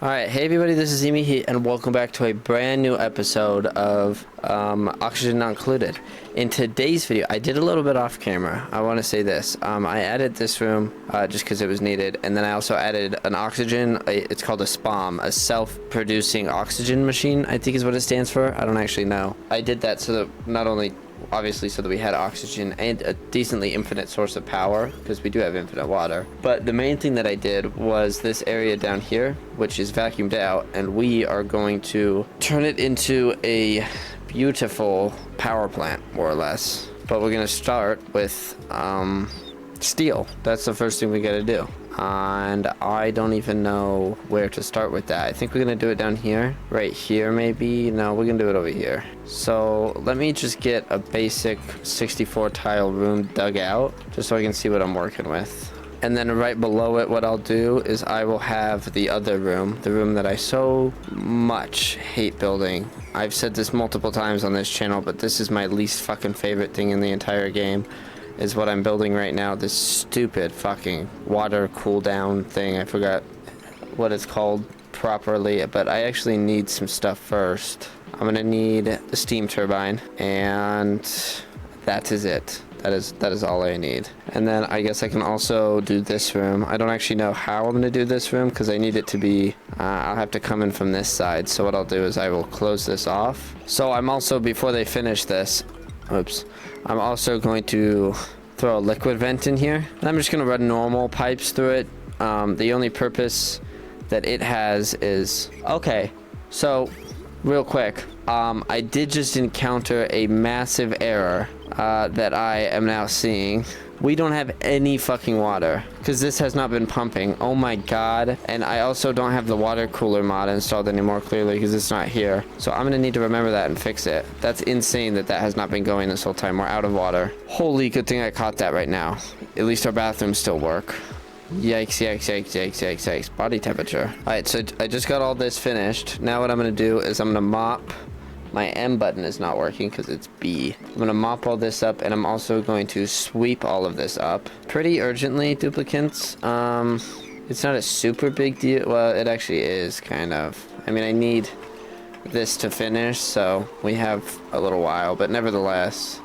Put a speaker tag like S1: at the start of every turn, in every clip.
S1: Alright, hey everybody, this is Emehe, and welcome back to a brand new episode of Oxygen Not Included. In today's video, I did a little bit off camera. I want to say this. I added this room just because it was needed, and then I also added an oxygen, it's called a SPOM, a self-producing oxygen machine, I think is what it stands for. I don't actually know. I did that so that not only obviously so that we had oxygen and a decently infinite source of power, because we do have infinite water. But the main thing that I did was this area down here, which is vacuumed out, and we are going to turn it into a beautiful power plant, more or less. But we're going to start with steel. That's the first thing we got to do. And I don't even know where to start with that. I think we're gonna do it down here, right here maybe. No, we're gonna do it over here. So let me just get a basic 64 tile room dug out just so I can see what I'm working with. And then right below it, what I'll do is I will have the other room, the room that I so much hate building. I've said this multiple times on this channel, but this is my least fucking favorite thing in the entire game. Is what I'm building right now, this stupid fucking water cooldown thing. I forgot what it's called properly, but I actually need some stuff first. I'm gonna need the steam turbine, and that is it. That is all I need. And then I guess I can also do this room. I don't actually know how I'm gonna do this room because I need it to be, I'll have to come in from this side. So what I'll do is I will close this off. So I'm also, before they finish this, oops, I'm also going to throw a liquid vent in here. And I'm just going to run normal pipes through it. The only purpose that it has is... Okay, so real quick, I did just encounter a massive error that I am now seeing. We don't have any fucking water because this has not been pumping. Oh my god. And I also don't have the water cooler mod installed anymore, clearly, because it's not here. So I'm gonna need to remember that and fix it. That's insane that that has not been going this whole time. We're out of water. Holy, good thing I caught that right now. At least our bathrooms still work. Yikes, yikes, yikes, yikes, yikes, yikes. Body temperature. Alright, so I just got all this finished. Now what I'm gonna do is I'm gonna mop. My M button is not working because it's B. I'm going to mop all this up, and I'm also going to sweep all of this up pretty urgently, duplicants. It's not a super big deal. Well, it actually is, kind of. I mean, I need this to finish, so we have a little while, but nevertheless.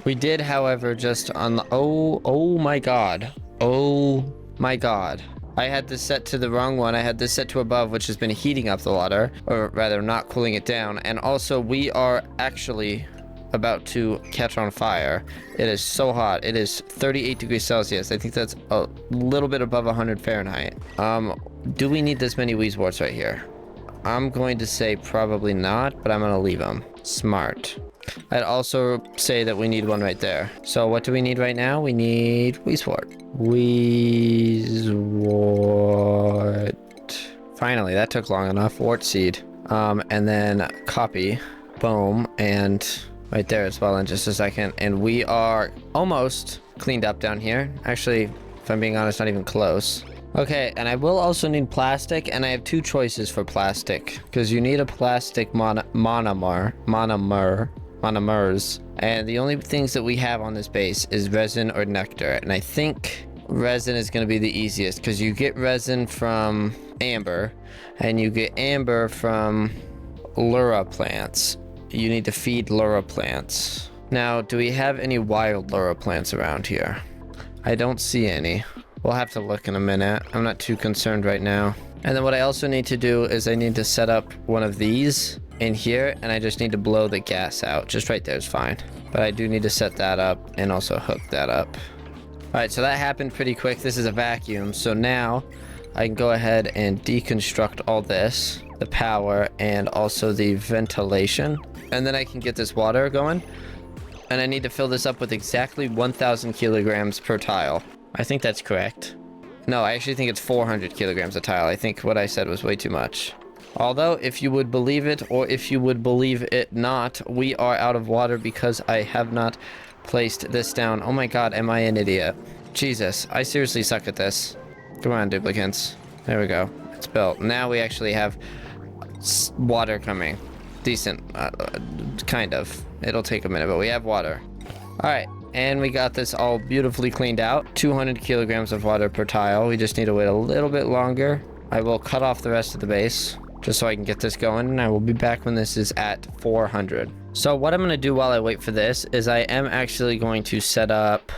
S1: We did, however, just on the... Oh my god. Oh my god. I had this set to the wrong one. I had this set to above, which has been heating up the water, or rather not cooling it down. And also we are actually about to catch on fire. It is so hot. It is 38 degrees Celsius. I think that's a little bit above 100 Fahrenheit. Do we need this many Weezwarts right here? I'm going to say probably not, but I'm going to leave them. Smart. I'd also say that we need one right there. So what do we need right now? We need Weezwort. Weezwort. Finally, that took long enough. Wart seed. And then copy. Boom. And right there as well in just a second. And we are almost cleaned up down here. Actually, if I'm being honest, not even close. Okay, and I will also need plastic, and I have two choices for plastic, because you need a plastic monomers, and the only things that we have on this base is resin or nectar, and I think resin is going to be the easiest, because you get resin from amber, and you get amber from lura plants. You need to feed lura plants. Now, do we have any wild lura plants around here? I don't see any. We'll have to look in a minute. I'm not too concerned right now. And then what I also need to do is I need to set up one of these in here, and I just need to blow the gas out. Just right there is fine. But I do need to set that up and also hook that up. Alright, so that happened pretty quick. This is a vacuum. So now I can go ahead and deconstruct all this, the power and also the ventilation. And then I can get this water going. And I need to fill this up with exactly 1,000 kilograms per tile. I think that's correct. No, I actually think it's 400 kilograms a tile. I think what I said was way too much. Although, if you would believe it, or if you would believe it not, we are out of water because I have not placed this down. Oh my god, am I an idiot? Jesus, I seriously suck at this. Come on, duplicants. There we go. It's built. Now we actually have water coming. Decent. Kind of. It'll take a minute, but we have water. Alright. and we got this all beautifully cleaned out. 200 kilograms of water per tile. We just need to wait a little bit longer. I will cut off the rest of the base just so I can get this going, and I will be back when this is at 400. So what I'm going to do while I wait for this is I am actually going to set up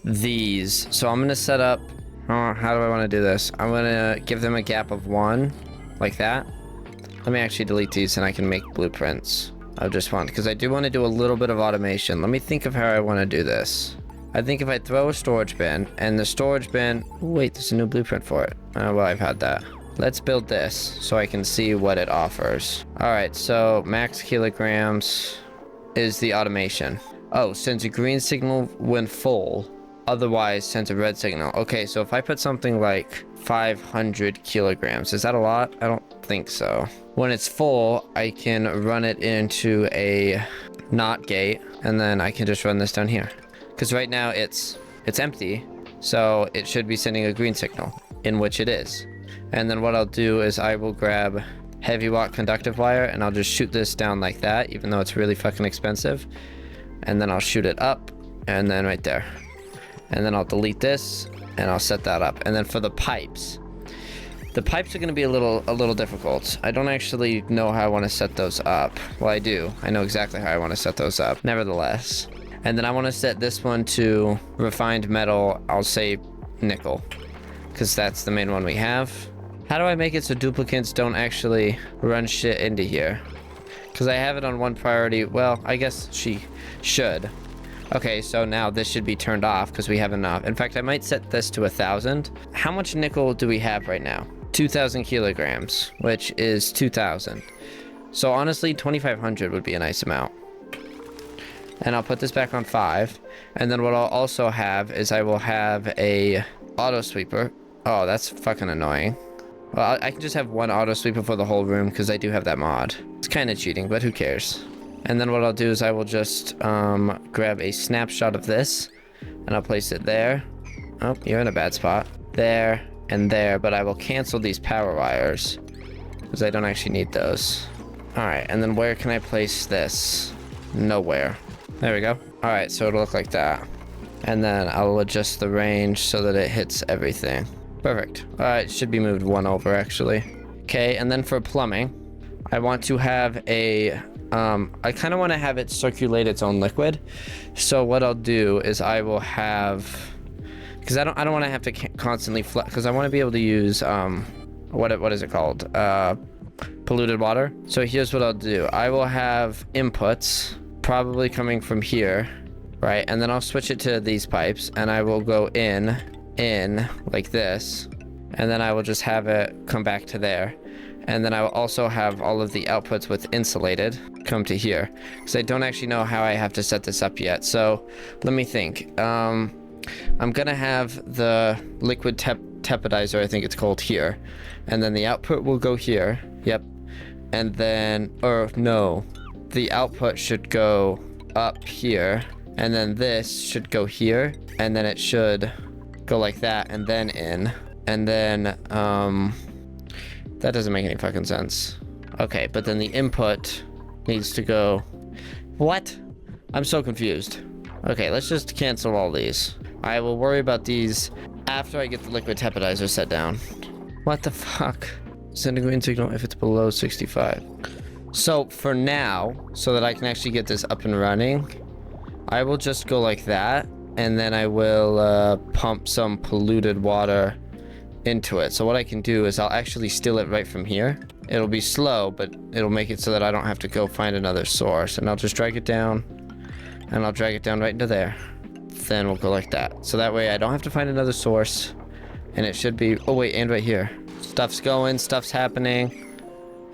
S1: these. So I'm going to set up, how do I want to do this? I'm going to give them a gap of 1, like that. Let me actually delete these and I can make blueprints. I just want, because I do want to do a little bit of automation. Let me think of how I want to do this. I think if I throw a storage bin, and the storage bin, wait, there's a new blueprint for it. Oh, well, I've had that. Let's build this so I can see what it offers. All right, so max kilograms is the automation. Oh, sends a green signal when full, otherwise sends a red signal. Okay, so if I put something like 500 kilograms, is that a lot? I don't think so. When it's full, I can run it into a NOT gate, and then I can just run this down here. Because right now it's empty, so it should be sending a green signal, in which it is. And then what I'll do is I will grab heavy watt conductive wire, and I'll just shoot this down like that, even though it's really fucking expensive. And then I'll shoot it up, and then right there. And then I'll delete this, and I'll set that up. And then for the pipes are going to be a little difficult. I don't actually know how I want to set those up. Well, I do. I know exactly how I want to set those up, nevertheless. And then I want to set this one to refined metal, I'll say nickel, because that's the main one we have. How do I make it so duplicates don't actually run shit into here? Because I have it on 1 priority. Well, I guess she should. Okay, so now this should be turned off because we have enough. In fact, I might set this to 1,000. How much nickel do we have right now? 2,000 kilograms, which is 2,000. So honestly, 2,500 would be a nice amount. And I'll put this back on 5. And then what I'll also have is I will have a auto sweeper. Oh, that's fucking annoying. Well, I can just have 1 auto sweeper for the whole room because I do have that mod. It's kind of cheating, but who cares? And then what I'll do is I will just grab a snapshot of this, and I'll place it there. Oh, you're in a bad spot. There and there, but I will cancel these power wires because I don't actually need those. All right, and then where can I place this? Nowhere. There we go. All right, so it'll look like that. And then I'll adjust the range so that it hits everything. Perfect. All right, should be moved 1 over actually. Okay, and then for plumbing, I want to have a I kind of want to have it circulate its own liquid. So what I'll do is I will have, because I don't want to have to constantly because I want to be able to use what is it called, polluted water. So here's what I'll do. I will have inputs probably coming from here, right? And then I'll switch it to these pipes, and I will go in like this, and then I will just have it come back to there. And then I will also have all of the outputs with insulated come to here, because I don't actually know how I have to set this up yet. So let me think. I'm gonna have the liquid tepidizer, I think it's called, here, and then the output will go here. Yep. And then, or no, the output should go up here, and then this should go here, and then it should go like that, and then in, and then that doesn't make any fucking sense. Okay, but then the input needs to go... What? I'm so confused. Okay, let's just cancel all these. I will worry about these after I get the liquid tepidizer set down. What the fuck? Send a green signal if it's below 65. So for now, so that I can actually get this up and running, I will just go like that, and then I will pump some polluted water into it. So what I can do is I'll actually steal it right from here. It'll be slow, but it'll make it so that I don't have to go find another source. And I'll just drag it down, and I'll drag it down right into there. Then we'll go like that. So that way I don't have to find another source, and it should be... Oh wait, and right here. Stuff's going, stuff's happening,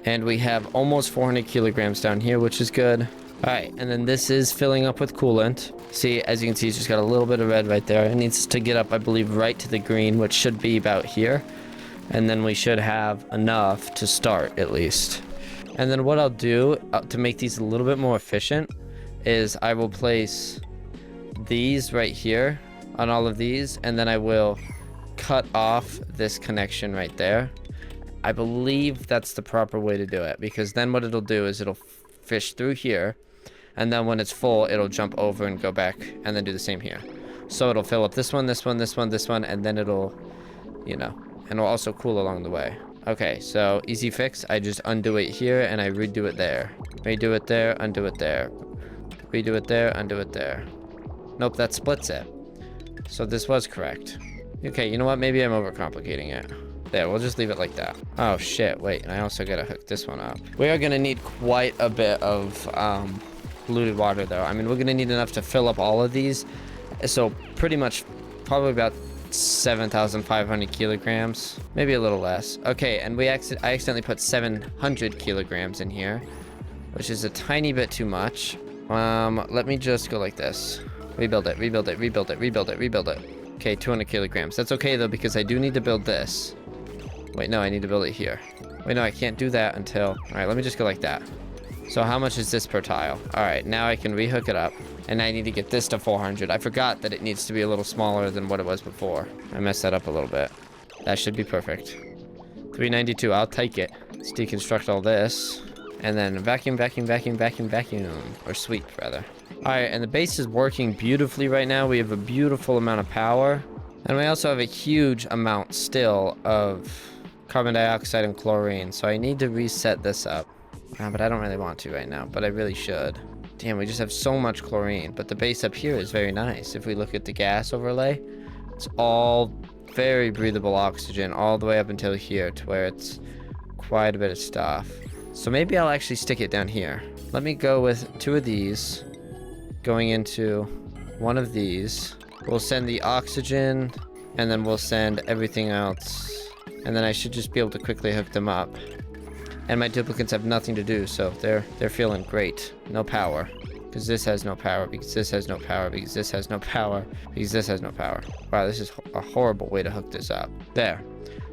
S1: and we have almost 400 kilograms down here, which is good. All right, and then this is filling up with coolant. See, as you can see, it's just got a little bit of red right there. It needs to get up, I believe, right to the green, which should be about here. And then we should have enough to start, at least. And then what I'll do to make these a little bit more efficient is I will place these right here on all of these, and then I will cut off this connection right there. I believe that's the proper way to do it, because then what it'll do is it'll fish through here, And then when it's full, it'll jump over and go back and then do the same here. So it'll fill up this one, this one, this one, this one, and then it'll, you know, and it'll also cool along the way. Okay, so easy fix. I just undo it here and I redo it there. Redo it there, undo it there. Redo it there, undo it there. Nope, that splits it. So this was correct. Okay, you know what? Maybe I'm overcomplicating it. There, we'll just leave it like that. Oh shit, wait, and I also gotta hook this one up. We are gonna need quite a bit of polluted water though. I mean, we're gonna need enough to fill up all of these. So pretty much, probably about 7,500 kilograms, maybe a little less. Okay, and I accidentally put 700 kilograms in here, which is a tiny bit too much. Let me just go like this. Rebuild it, rebuild it, rebuild it, rebuild it, rebuild it. Okay, 200 kilograms. That's okay though, because I do need to build this. Wait, no, I need to build it here. Wait, no, I can't do that until... All right, let me just go like that. So how much is this per tile? All right, now I can rehook it up. And I need to get this to 400. I forgot that it needs to be a little smaller than what it was before. I messed that up a little bit. That should be perfect. 392, I'll take it. Let's deconstruct all this. And then vacuum, vacuum, vacuum, vacuum, vacuum. Or sweep, rather. All right, and the base is working beautifully right now. We have a beautiful amount of power. And we also have a huge amount still of carbon dioxide and chlorine. So I need to reset this up. But I don't really want to right now, but I really should. Damn, we just have so much chlorine, but the base up here is very nice. If we look at the gas overlay, it's all very breathable oxygen all the way up until here to where it's quite a bit of stuff. So maybe I'll actually stick it down here. Let me go with 2 of these going into 1 of these. We'll send the oxygen and then we'll send everything else. And then I should just be able to quickly hook them up. And my duplicates have nothing to do, so they're feeling great. No power. Because this has no power, because this has no power, because this has no power, because this has no power. Wow, this is a horrible way to hook this up. There.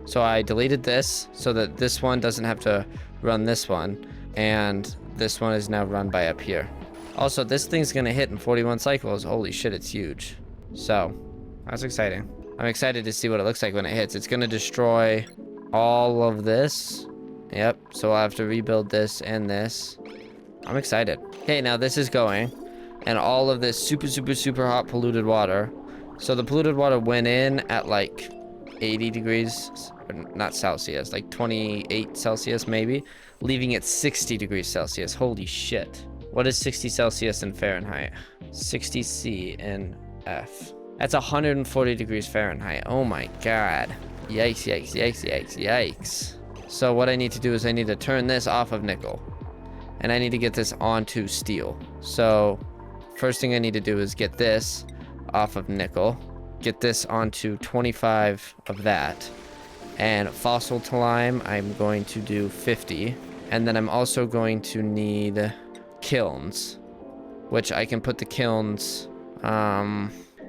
S1: So I deleted this so that this one doesn't have to run this one. And this one is now run by up here. Also, this thing's going to hit in 41 cycles. Holy shit, it's huge. So, that's exciting. I'm excited to see what it looks like when it hits. It's going to destroy all of this. Yep, so I'll have to rebuild this and this. I'm excited. Okay, now this is going. And all of this super, super, super hot polluted water. So the polluted water went in at like 80 degrees, not Celsius, like 28 Celsius maybe, leaving it 60 degrees Celsius. Holy shit. What is 60 Celsius in Fahrenheit? 60 C in F. That's 140 degrees Fahrenheit. Oh my god. Yikes, yikes, yikes, yikes, yikes. So what I need to do is I need to turn this off of nickel. And I need to get this onto steel. So first thing I need to do is get this off of nickel. Get this onto 25 of that. And fossil to lime, I'm going to do 50. And then I'm also going to need kilns. Which I can put the kilns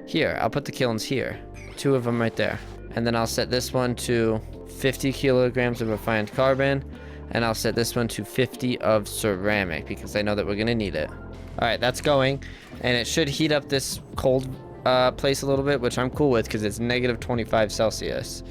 S1: here. I'll put the kilns here. 2 of them right there. And then I'll set this one to 50 kilograms of refined carbon, and I'll set this one to 50 of ceramic because I know that we're gonna need it. All right, that's going, and it should heat up this cold place a little bit, which I'm cool with because it's negative 25 Celsius,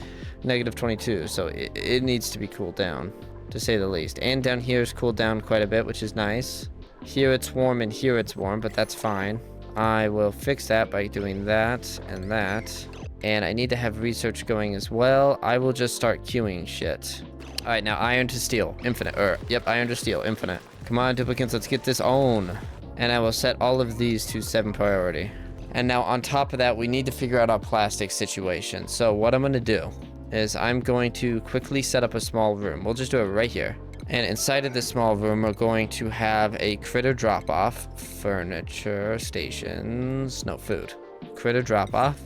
S1: negative 22, so it needs to be cooled down, to say the least. And down here is cooled down quite a bit, which is nice. Here it's warm and here it's warm, but that's fine. I will fix that by doing that and that. And I need to have research going as well. I will just start queuing shit. All right, now iron to steel, infinite. Yep, iron to steel, infinite. Come on, duplicates, let's get this on. And I will set all of these to 7 priority. And now on top of that, we need to figure out our plastic situation. So what I'm gonna do is I'm going to quickly set up a small room. We'll just do it right here. And inside of this small room, we're going to have a critter drop-off, furniture, stations, no, food. Critter drop-off.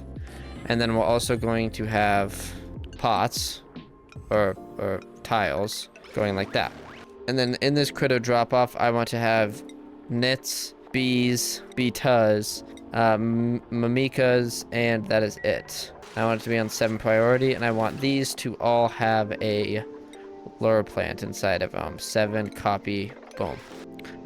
S1: And then we're also going to have pots or tiles going like that. And then in this critter drop off, I want to have nits, bees, beetas, mimikas, and that is it. I want it to be on 7 priority, and I want these to all have a lure plant inside of them. 7 copy, boom.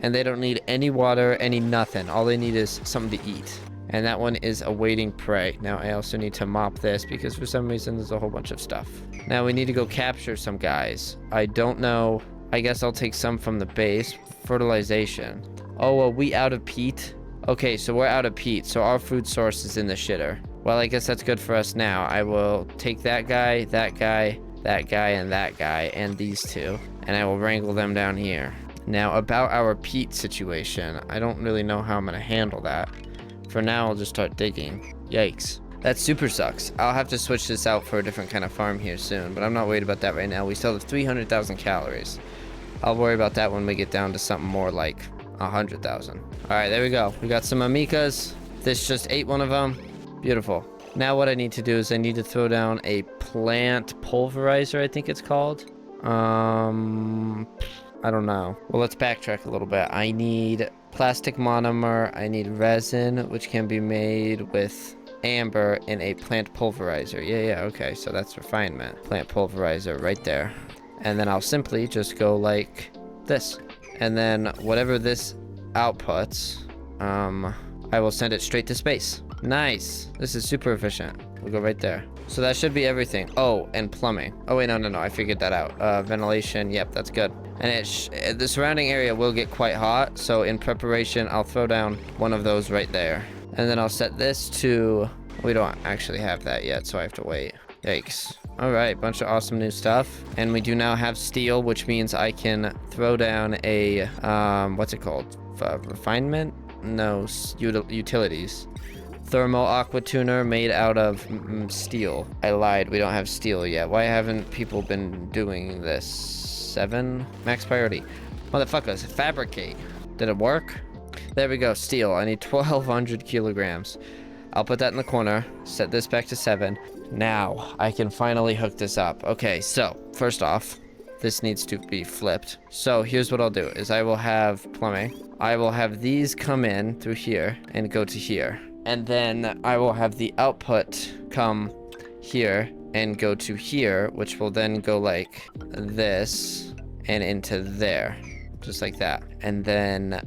S1: And they don't need any water, any nothing. All they need is something to eat. And that one is awaiting prey. Now I also need to mop this because for some reason there's a whole bunch of stuff. Now we need to go capture some guys. I don't know. I guess I'll take some from the base. Fertilization. Oh, are we out of peat? Okay, so we're out of peat, so our food source is in the shitter. Well, I guess that's good for us now. I will take that guy, that guy, that guy, and that guy, and these two, and I will wrangle them down here. Now, about our peat situation, I don't really know how I'm gonna handle that. For now, I'll just start digging. Yikes. That super sucks. I'll have to switch this out for a different kind of farm here soon, but I'm not worried about that right now. We still have 300,000 calories. I'll worry about that when we get down to something more like 100,000. All right, there we go. We got some amicas. This just ate one of them. Beautiful. Now what I need to do is I need to throw down a plant pulverizer, I think it's called. I don't know. Well, let's backtrack a little bit. I need plastic monomer. I need resin, which can be made with amber in a plant pulverizer. Yeah, okay. So that's refinement. Plant pulverizer right there. And then I'll simply just go like this. And then whatever this outputs, I will send it straight to space. Nice. This is super efficient. We'll go right there. So that should be everything. Oh, and plumbing. Oh, wait, no. I figured that out. Ventilation. Yep, that's good. And the surrounding area will get quite hot. So in preparation, I'll throw down one of those right there. And then I'll set this to... We don't actually have that yet, so I have to wait. Yikes. All right, bunch of awesome new stuff. And we do now have steel, which means I can throw down a... what's it called? Refinement? No, utilities. Thermal aqua tuner made out of steel. I lied, we don't have steel yet. Why haven't people been doing this? 7? Max priority. Motherfuckers, fabricate. Did it work? There we go, steel. I need 1,200 kilograms. I'll put that in the corner, set this back to 7. Now, I can finally hook this up. Okay, so, first off, this needs to be flipped. So, here's what I'll do, is I will have plumbing. I will have these come in through here and go to here. And then I will have the output come here and go to here, which will then go like this and into there, just like that. And then,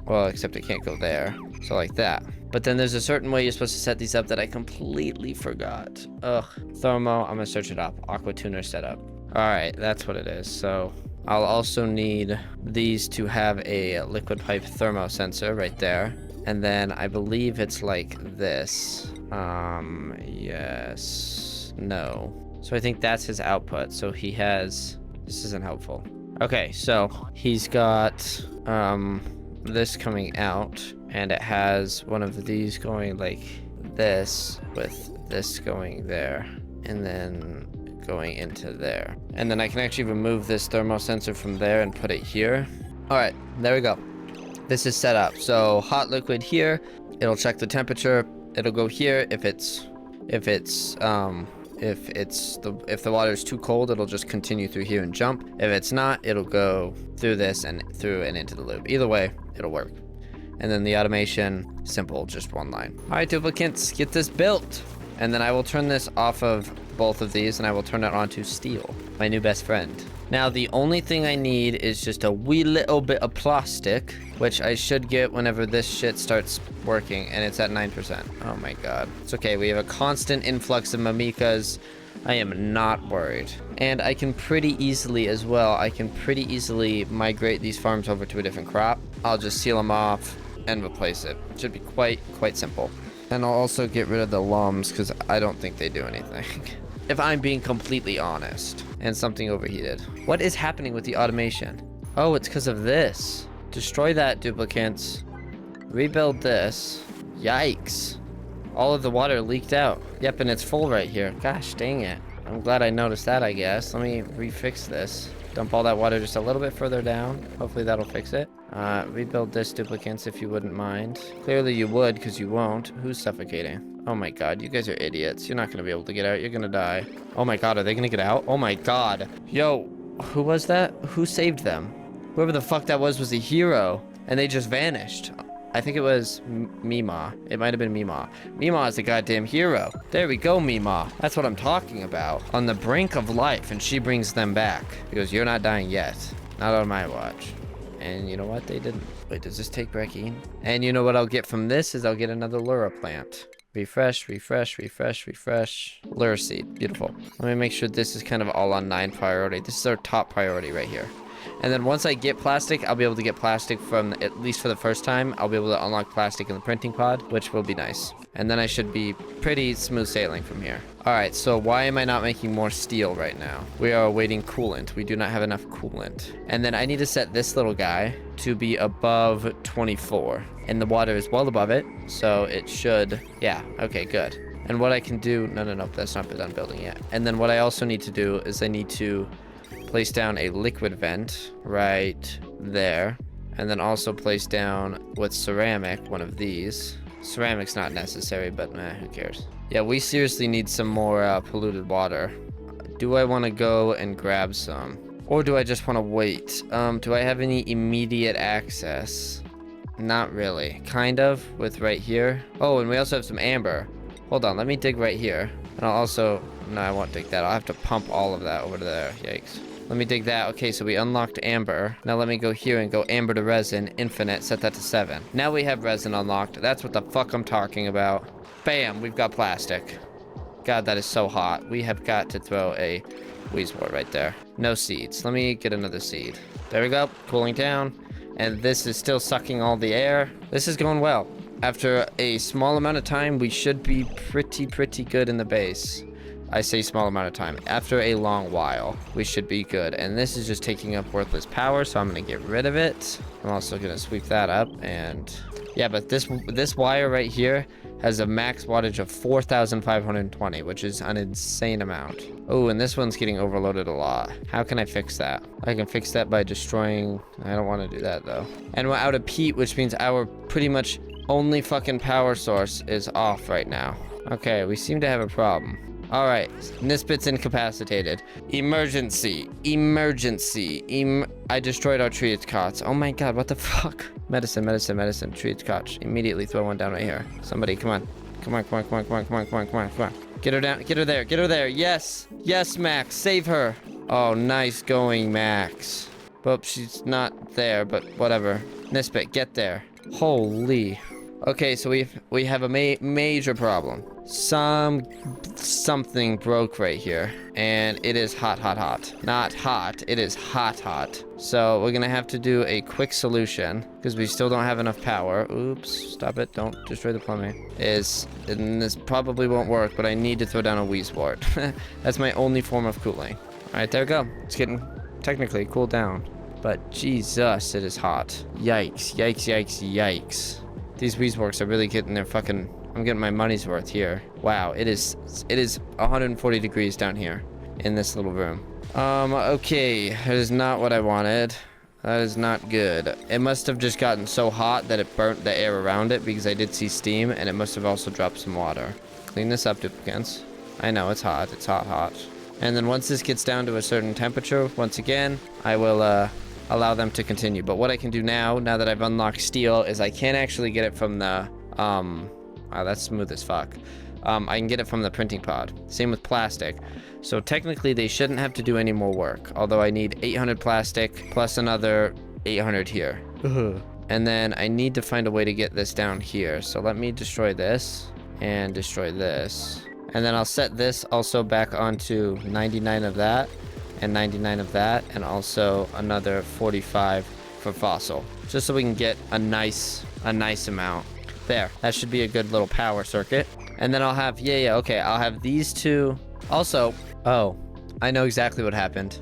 S1: well, except it can't go there, so like that. But then there's a certain way you're supposed to set these up that I completely forgot. Ugh. Thermo, I'm gonna search it up. Aqua tuner setup. All right, that's what it is. So I'll also need these to have a liquid pipe thermo sensor right there. And then I believe it's like this. Yes. No. So I think that's his output. So he has... This isn't helpful. Okay, so he's got this coming out. And it has one of these going like this with this going there. And then going into there. And then I can actually remove this thermo sensor from there and put it here. All right, there we go. This is set up. So hot liquid here, it'll check the temperature. It'll go here. If the water is too cold, it'll just continue through here and jump. If it's not, it'll go through this and through and into the loop. Either way, it'll work. And then the automation, simple, just one line. All right, duplicates, get this built. And then I will turn this off of both of these and I will turn it onto steel, my new best friend. Now, the only thing I need is just a wee little bit of plastic, which I should get whenever this shit starts working, and it's at 9%. Oh my god. It's okay, we have a constant influx of mimicas. I am not worried. And I can pretty easily as well, migrate these farms over to a different crop. I'll just seal them off and replace it. Should be quite simple. And I'll also get rid of the lums, because I don't think they do anything. If I'm being completely honest. And something overheated. What is happening with the automation? Oh, it's because of this. Destroy that, duplicates. Rebuild this. Yikes. All of the water leaked out. Yep, and it's full right here. Gosh dang it. I'm glad I noticed that, I guess. Let me refix this. Dump all that water just a little bit further down. Hopefully that'll fix it. Rebuild this, duplicates, if you wouldn't mind. Clearly you would, because you won't. Who's suffocating? Oh my god, you guys are idiots. You're not going to be able to get out. You're going to die. Oh my god, are they going to get out? Oh my god. Yo, who was that? Who saved them? Whoever the fuck that was a hero. And they just vanished. I think it was Mima. It might have been Mima. Mima is a goddamn hero. There we go, Mima. That's what I'm talking about. On the brink of life, and she brings them back. Because you're not dying yet. Not on my watch. And you know what? They didn't. Wait, does this take Brekine? And you know what I'll get from this is I'll get another Lura plant. Refresh, refresh, refresh, refresh. Lure seed. Beautiful. Let me make sure this is kind of all on 9 priority. This is our top priority right here. And then once I get plastic, I'll be able to get plastic from, at least for the first time, I'll be able to unlock plastic in the printing pod, which will be nice. And then I should be pretty smooth sailing from here. All right, so why am I not making more steel right now? We are awaiting coolant. We do not have enough coolant. And then I need to set this little guy to be above 24. And the water is well above it, so it should, yeah, okay, good. And what I can do, no, that's not done building yet. And then what I also need to do is I need to place down a liquid vent right there. And then also place down with ceramic, one of these. Ceramic's not necessary, but who cares? Yeah, we seriously need some more polluted water. Do I want to go and grab some? Or do I just want to wait? Do I have any immediate access? Not really. Kind of, with right here. Oh, and we also have some amber. Hold on, let me dig right here. And I'll also... No, I won't dig that. I'll have to pump all of that over there. Yikes. Let me dig that. Okay, so we unlocked amber. Now let me go here and go amber to resin, infinite, set that to 7. Now we have resin unlocked. That's what the fuck I'm talking about. Bam, we've got plastic. God, that is so hot. We have got to throw a Weezwort right there. No seeds. Let me get another seed. There we go, cooling down. And this is still sucking all the air. This is going well. After a small amount of time, we should be pretty good in the base. I say small amount of time. After a long while, we should be good. And this is just taking up worthless power, so I'm going to get rid of it. I'm also going to sweep that up. And yeah, but this wire right here has a max wattage of 4,520, which is an insane amount. Oh, and this one's getting overloaded a lot. How can I fix that? I can fix that by destroying... I don't want to do that, though. And we're out of peat, which means our pretty much only fucking power source is off right now. Okay, we seem to have a problem. All right, Nispet's incapacitated. Emergency. I destroyed our tree cots. Oh my god, what the fuck? Medicine. Tree cots. Immediately throw one down right here. Somebody, come on. Come on. Get her down, get her there. Yes, Max, save her. Oh, nice going, Max. Well, she's not there, but whatever. Nispet, get there. Holy. Okay, so we have a major problem. Something broke right here, and it is hot. Not hot, it is hot. So we're gonna have to do a quick solution because we still don't have enough power. Oops, stop it! Don't destroy the plumbing. And this probably won't work, but I need to throw down a Weezwort. That's my only form of cooling. All right, there we go. It's getting technically cooled down, but Jesus, it is hot. Yikes. These Weezworts are really getting their fucking... I'm getting my money's worth here. Wow, it is 140 degrees down here in this little room. Okay, that is not what I wanted. That is not good. It must have just gotten so hot that it burnt the air around it because I did see steam, and it must have also dropped some water. Clean this up, duplicates. I know, it's hot. It's hot. And then once this gets down to a certain temperature, once again, I will, allow them to continue. But what I can do now that I've unlocked steel, is I can actually get it from the, wow, that's smooth as fuck. I can get it from the printing pod. Same with plastic. So technically they shouldn't have to do any more work. Although I need 800 plastic plus another 800 here. And then I need to find a way to get this down here. So let me destroy this and destroy this. And then I'll set this also back onto 99 of that and 99 of that, and also another 45 for fossil, just so we can get a nice amount. There, that should be a good little power circuit. And then I'll have, okay, I'll have these two. Also, oh, I know exactly what happened.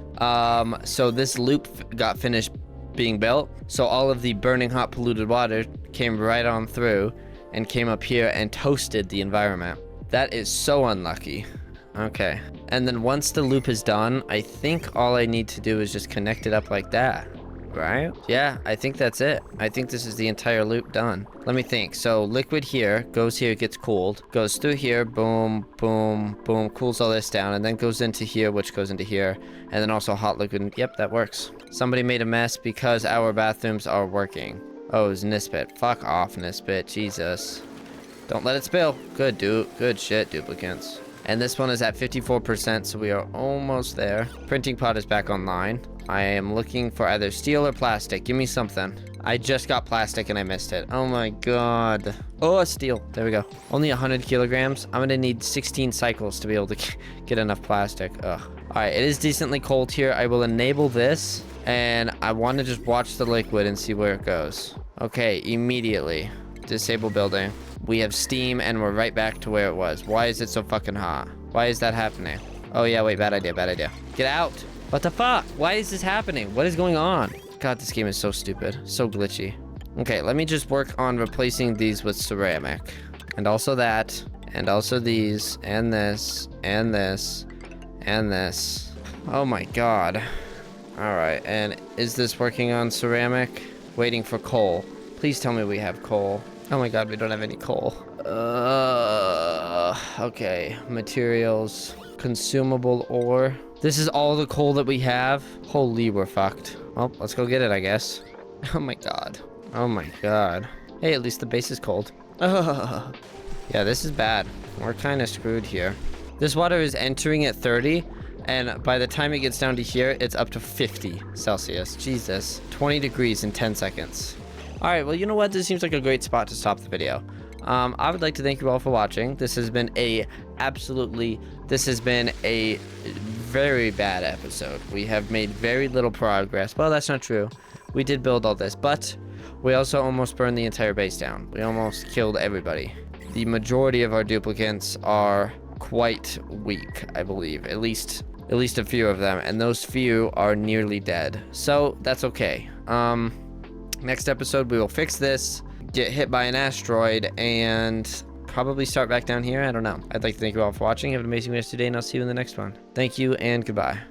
S1: So this loop got finished being built, so all of the burning hot polluted water came right on through and came up here and toasted the environment. That is so unlucky. Okay, and then once the loop is done, I think all I need to do is just connect it up like that, right? Yeah, I think that's it. I think this is the entire loop done. Let me think. So liquid here, goes here, gets cooled, goes through here, boom, cools all this down, and then goes into here, which goes into here, and then also hot liquid. Yep, that works. Somebody made a mess because our bathrooms are working. Oh, it's Nispet. Fuck off, Nispet. Jesus. Don't let it spill. Good, dude. Good shit, duplicates. And this one is at 54%, so we are almost there. Printing pod is back online. I am looking for either steel or plastic. Give me something. I just got plastic and I missed it. Oh my god. Oh, steel. There we go. Only 100 kilograms. I'm gonna need 16 cycles to be able to get enough plastic. Ugh. Alright, it is decently cold here. I will enable this, and I want to just watch the liquid and see where it goes. Okay, immediately. Disable building. We have steam, and we're right back to where it was. Why is it so fucking hot? Why is that happening? Oh yeah, wait, bad idea, bad idea. Get out! What the fuck? Why is this happening? What is going on? God, this game is so stupid. So glitchy. Okay, let me just work on replacing these with ceramic. And also that. And also these. And this. And this. And this. Oh my god. Alright, and is this working on ceramic? Waiting for coal. Please tell me we have coal. Oh my god, we don't have any coal. Okay. Materials. Consumable ore. This is all the coal that we have? Holy, we're fucked. Well, let's go get it, I guess. Oh my god. Oh my god. Hey, at least the base is cold. Yeah, this is bad. We're kind of screwed here. This water is entering at 30, and by the time it gets down to here, it's up to 50 Celsius. Jesus. 20 degrees in 10 seconds. Alright, well, you know what? This seems like a great spot to stop the video. I would like to thank you all for watching. This has been a very bad episode. We have made very little progress. Well, that's not true. We did build all this, but we also almost burned the entire base down. We almost killed everybody. The majority of our duplicants are quite weak, I believe. At least a few of them, and those few are nearly dead. So that's okay. Next episode we will fix this, get hit by an asteroid, and probably start back down here. I don't know. I'd like to thank you all for watching. Have an amazing rest of your day, and I'll see you in the next one. Thank you and goodbye.